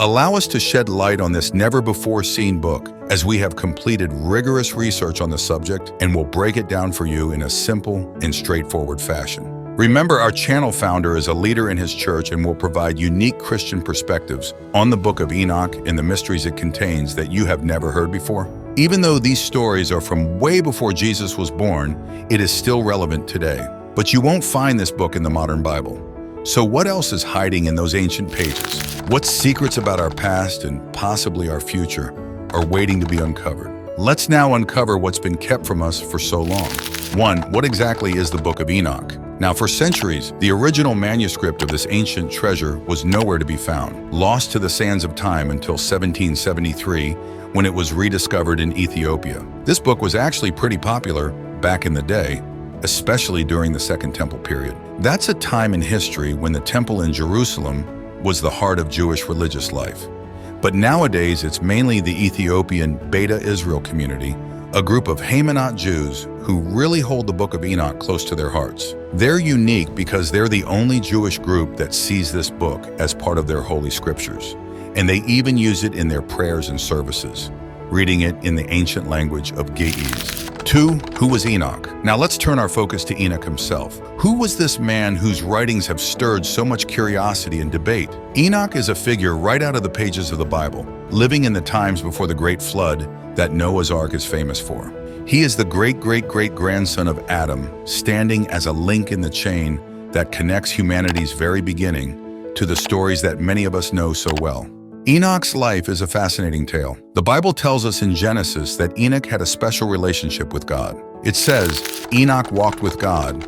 Allow us to shed light on this never-before-seen book as we have completed rigorous research on the subject and will break it down for you in a simple and straightforward fashion. Remember, our channel founder is a leader in his church and will provide unique Christian perspectives on the Book of Enoch and the mysteries it contains that you have never heard before. Even though these stories are from way before Jesus was born, it is still relevant today. But you won't find this book in the modern Bible. So what else is hiding in those ancient pages? What secrets about our past and possibly our future are waiting to be uncovered? Let's now uncover what's been kept from us for so long. 1. What exactly is the Book of Enoch? Now, for centuries, the original manuscript of this ancient treasure was nowhere to be found, lost to the sands of time until 1773, when it was rediscovered in Ethiopia. This book was actually pretty popular back in the day, especially during the Second Temple period. That's a time in history when the temple in Jerusalem was the heart of Jewish religious life. But nowadays, it's mainly the Ethiopian Beta Israel community, a group of Haymanot Jews who really hold the Book of Enoch close to their hearts. They're unique because they're the only Jewish group that sees this book as part of their holy scriptures, and they even use it in their prayers and services, reading it in the ancient language of Ge'ez. 2. Who was Enoch? Now let's turn our focus to Enoch himself. Who was this man whose writings have stirred so much curiosity and debate? Enoch is a figure right out of the pages of the Bible, living in the times before the great flood that Noah's Ark is famous for. He is the great-great-great-grandson of Adam, standing as a link in the chain that connects humanity's very beginning to the stories that many of us know so well. Enoch's life is a fascinating tale. The Bible tells us in Genesis that Enoch had a special relationship with God. It says, Enoch walked with God,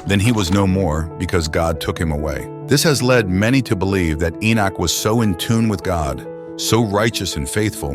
then he was no more because God took him away. This has led many to believe that Enoch was so in tune with God, so righteous and faithful,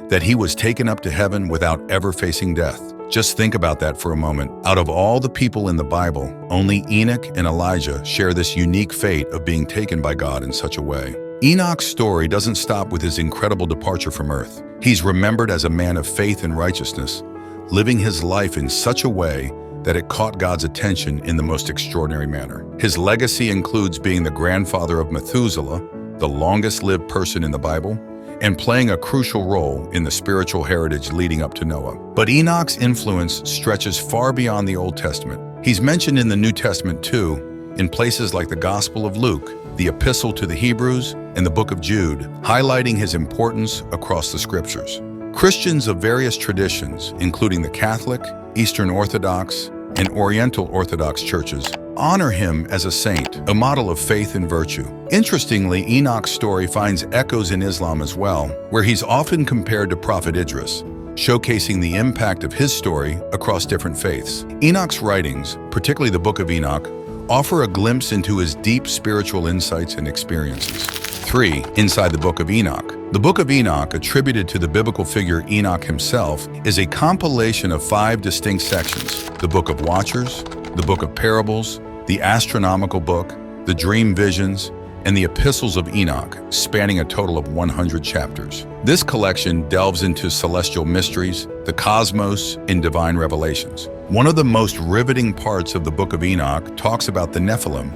that he was taken up to heaven without ever facing death. Just think about that for a moment. Out of all the people in the Bible, only Enoch and Elijah share this unique fate of being taken by God in such a way. Enoch's story doesn't stop with his incredible departure from earth. He's remembered as a man of faith and righteousness, living his life in such a way that it caught God's attention in the most extraordinary manner. His legacy includes being the grandfather of Methuselah, the longest-lived person in the Bible, and playing a crucial role in the spiritual heritage leading up to Noah. But Enoch's influence stretches far beyond the Old Testament. He's mentioned in the New Testament too, in places like the Gospel of Luke, the Epistle to the Hebrews, and the Book of Jude, highlighting his importance across the scriptures. Christians of various traditions, including the Catholic, Eastern Orthodox, and Oriental Orthodox churches, honor him as a saint, a model of faith and virtue. Interestingly, Enoch's story finds echoes in Islam as well, where he's often compared to Prophet Idris, showcasing the impact of his story across different faiths. Enoch's writings, particularly the Book of Enoch, offer a glimpse into his deep spiritual insights and experiences. 3. Inside the Book of Enoch. The Book of Enoch, attributed to the biblical figure Enoch himself, is a compilation of 5 distinct sections: the Book of Watchers, the Book of Parables, the Astronomical Book, the Dream Visions, and the Epistles of Enoch, spanning a total of 100 chapters. This collection delves into celestial mysteries, the cosmos, and divine revelations. One of the most riveting parts of the Book of Enoch talks about the Nephilim,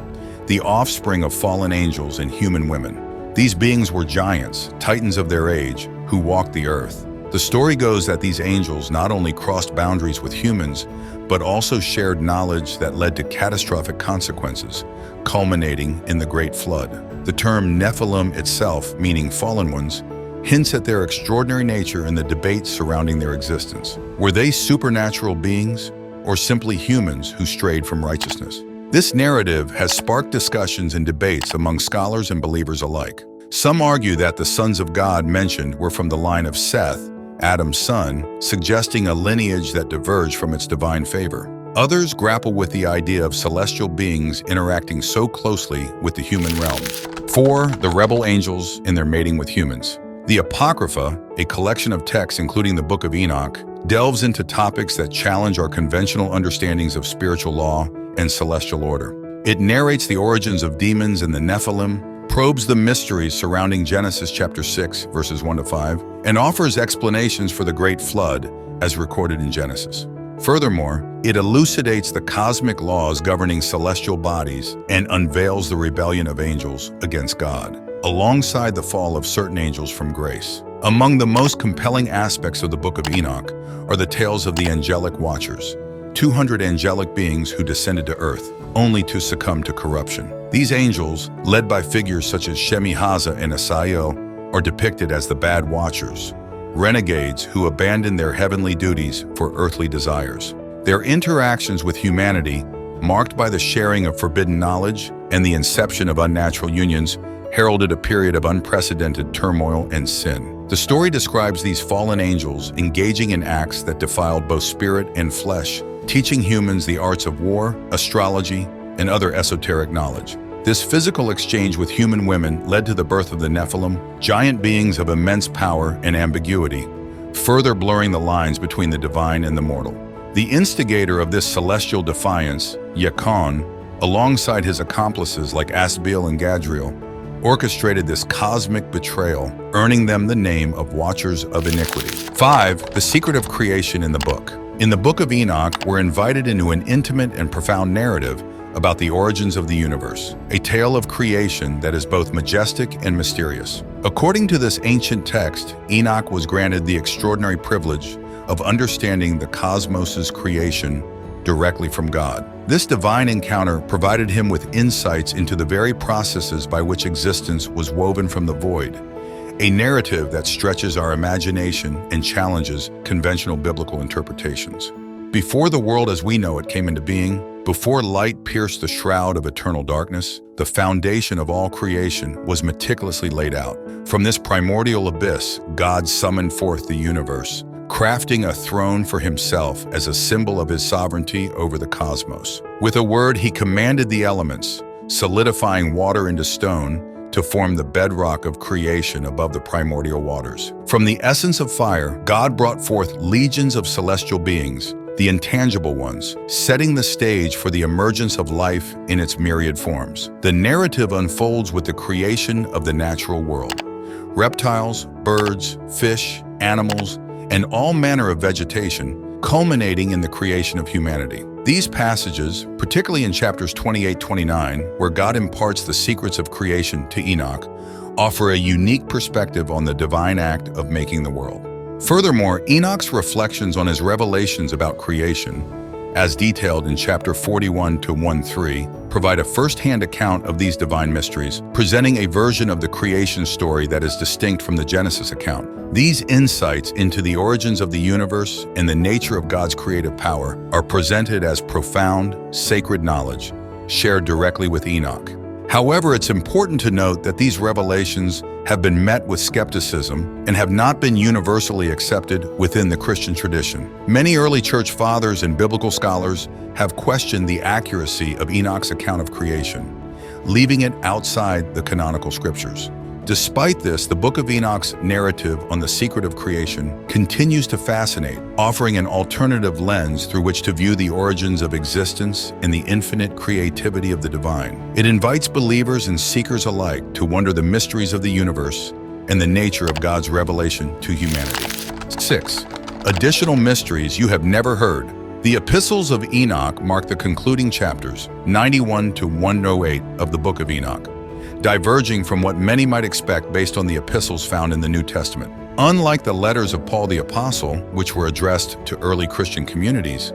the offspring of fallen angels and human women. These beings were giants, titans of their age, who walked the earth. The story goes that these angels not only crossed boundaries with humans, but also shared knowledge that led to catastrophic consequences, culminating in the Great Flood. The term Nephilim itself, meaning fallen ones, hints at their extraordinary nature and the debates surrounding their existence. Were they supernatural beings, or simply humans who strayed from righteousness? This narrative has sparked discussions and debates among scholars and believers alike. Some argue that the sons of God mentioned were from the line of Seth, Adam's son, suggesting a lineage that diverged from its divine favor. Others grapple with the idea of celestial beings interacting so closely with the human realm. 4. The rebel angels and their mating with humans. The Apocrypha, a collection of texts including the Book of Enoch, delves into topics that challenge our conventional understandings of spiritual law and celestial order. It narrates the origins of demons and the Nephilim, probes the mysteries surrounding Genesis chapter 6, verses 1 to 5, and offers explanations for the Great Flood as recorded in Genesis. Furthermore, it elucidates the cosmic laws governing celestial bodies and unveils the rebellion of angels against God. alongside the fall of certain angels from grace. Among the most compelling aspects of the Book of Enoch are the tales of the angelic watchers, 200 angelic beings who descended to earth, only to succumb to corruption. These angels, led by figures such as Shemi-Haza and Asaiel, are depicted as the bad watchers, renegades who abandon their heavenly duties for earthly desires. Their interactions with humanity, marked by the sharing of forbidden knowledge and the inception of unnatural unions, heralded a period of unprecedented turmoil and sin. The story describes these fallen angels engaging in acts that defiled both spirit and flesh, teaching humans the arts of war, astrology, and other esoteric knowledge. This physical exchange with human women led to the birth of the Nephilim, giant beings of immense power and ambiguity, further blurring the lines between the divine and the mortal. The instigator of this celestial defiance, Yakon, alongside his accomplices like Asbiel and Gadriel, orchestrated this cosmic betrayal, earning them the name of Watchers of Iniquity. 5. The secret of creation in the book. In the Book of Enoch, we're invited into an intimate and profound narrative about the origins of the universe, a tale of creation that is both majestic and mysterious. According to this ancient text, Enoch was granted the extraordinary privilege of understanding the cosmos's creation directly from God. This divine encounter provided him with insights into the very processes by which existence was woven from the void, a narrative that stretches our imagination and challenges conventional biblical interpretations. Before the world as we know it came into being, before light pierced the shroud of eternal darkness, the foundation of all creation was meticulously laid out. From this primordial abyss, God summoned forth the universe, crafting a throne for himself as a symbol of his sovereignty over the cosmos. With a word, he commanded the elements, solidifying water into stone to form the bedrock of creation above the primordial waters. From the essence of fire, God brought forth legions of celestial beings, the intangible ones, setting the stage for the emergence of life in its myriad forms. The narrative unfolds with the creation of the natural world. Reptiles, birds, fish, animals, and all manner of vegetation, culminating in the creation of humanity. These passages, particularly in chapters 28-29, where God imparts the secrets of creation to Enoch, offer a unique perspective on the divine act of making the world. Furthermore, Enoch's reflections on his revelations about creation, as detailed in chapter 41-1-3, provide a first-hand account of these divine mysteries, presenting a version of the creation story that is distinct from the Genesis account. These insights into the origins of the universe and the nature of God's creative power are presented as profound, sacred knowledge, shared directly with Enoch. However, it's important to note that these revelations have been met with skepticism and have not been universally accepted within the Christian tradition. Many early church fathers and biblical scholars have questioned the accuracy of Enoch's account of creation, leaving it outside the canonical scriptures. Despite this, the Book of Enoch's narrative on the secret of creation continues to fascinate, offering an alternative lens through which to view the origins of existence and the infinite creativity of the divine. It invites believers and seekers alike to wonder the mysteries of the universe and the nature of God's revelation to humanity. 6. Additional mysteries you have never heard. The epistles of Enoch mark the concluding chapters, 91-108 of the Book of Enoch, diverging from what many might expect based on the epistles found in the New Testament. Unlike the letters of Paul the Apostle, which were addressed to early Christian communities,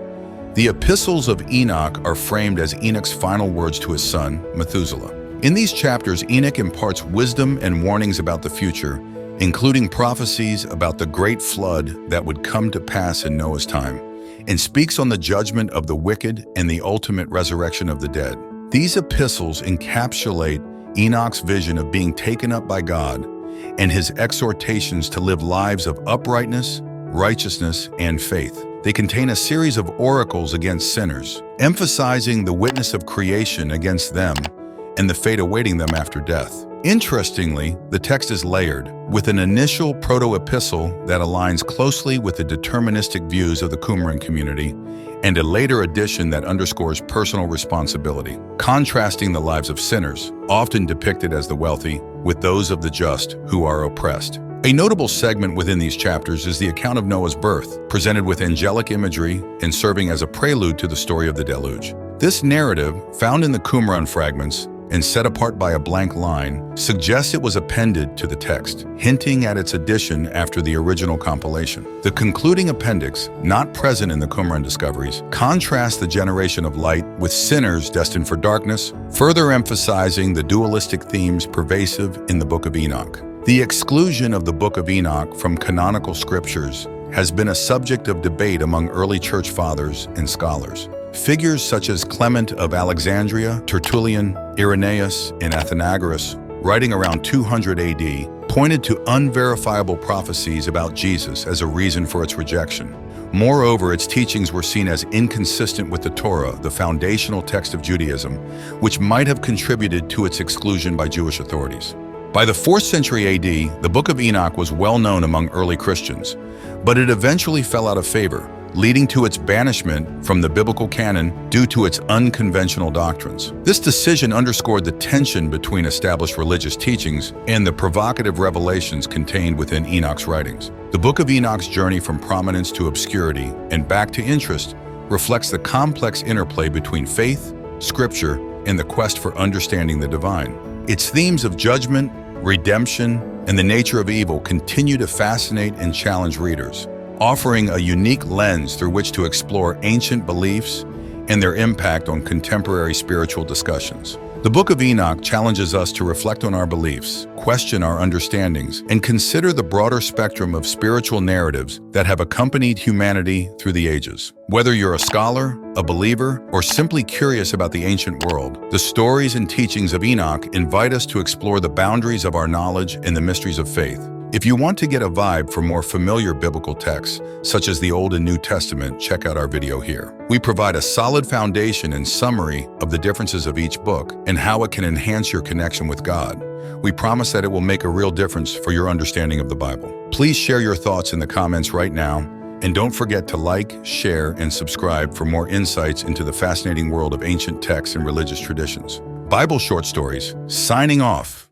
the epistles of Enoch are framed as Enoch's final words to his son, Methuselah. In these chapters, Enoch imparts wisdom and warnings about the future, including prophecies about the great flood that would come to pass in Noah's time, and speaks on the judgment of the wicked and the ultimate resurrection of the dead. These epistles encapsulate Enoch's vision of being taken up by God and his exhortations to live lives of uprightness, righteousness, and faith. They contain a series of oracles against sinners, emphasizing the witness of creation against them and the fate awaiting them after death. Interestingly, the text is layered, with an initial proto-epistle that aligns closely with the deterministic views of the Qumran community, and a later addition that underscores personal responsibility, contrasting the lives of sinners, often depicted as the wealthy, with those of the just who are oppressed. A notable segment within these chapters is the account of Noah's birth, presented with angelic imagery and serving as a prelude to the story of the deluge. This narrative, found in the Qumran fragments, and set apart by a blank line, suggests it was appended to the text, hinting at its addition after the original compilation. The concluding appendix, not present in the Qumran discoveries, contrasts the generation of light with sinners destined for darkness, further emphasizing the dualistic themes pervasive in the Book of Enoch. The exclusion of the Book of Enoch from canonical scriptures has been a subject of debate among early church fathers and scholars. Figures such as Clement of Alexandria, Tertullian, Irenaeus, and Athenagoras, writing around 200 AD, pointed to unverifiable prophecies about Jesus as a reason for its rejection. Moreover, its teachings were seen as inconsistent with the Torah, the foundational text of Judaism, which might have contributed to its exclusion by Jewish authorities. By the 4th century AD, the Book of Enoch was well known among early Christians, but it eventually fell out of favor, leading to its banishment from the biblical canon due to its unconventional doctrines. This decision underscored the tension between established religious teachings and the provocative revelations contained within Enoch's writings. The Book of Enoch's journey from prominence to obscurity and back to interest reflects the complex interplay between faith, scripture, and the quest for understanding the divine. Its themes of judgment, redemption, and the nature of evil continue to fascinate and challenge readers, offering a unique lens through which to explore ancient beliefs and their impact on contemporary spiritual discussions. The Book of Enoch challenges us to reflect on our beliefs, question our understandings, and consider the broader spectrum of spiritual narratives that have accompanied humanity through the ages. Whether you're a scholar, a believer, or simply curious about the ancient world, the stories and teachings of Enoch invite us to explore the boundaries of our knowledge and the mysteries of faith. If you want to get a vibe for more familiar biblical texts, such as the Old and New Testament, check out our video here. We provide a solid foundation and summary of the differences of each book and how it can enhance your connection with God. We promise that it will make a real difference for your understanding of the Bible. Please share your thoughts in the comments right now, and don't forget to like, share, and subscribe for more insights into the fascinating world of ancient texts and religious traditions. Bible Short Stories, signing off.